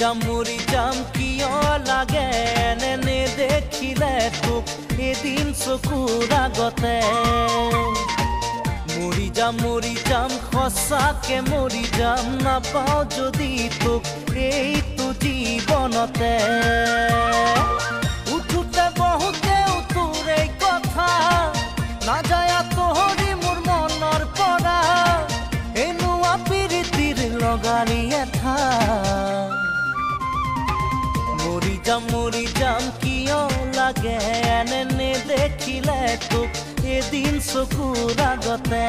মৰি যাম কিয় লাগে এনে দেখিলে তোক এদিন চকুৰ আগতে মৰি যাম সঁচাকে মৰি যাম নাপাওঁ যদি তোক এইটো জীৱনতে উঠোতে বহুতেও তোৰ এই কথা নাযায় তোহৰি মোৰ মনৰ পৰা এনেকুৱা প্ৰীতিৰ লগাৰী এঠা মৰি যাম কিয় লাগে এনে দেখিলে তোক এদিন চকুৰ আগতে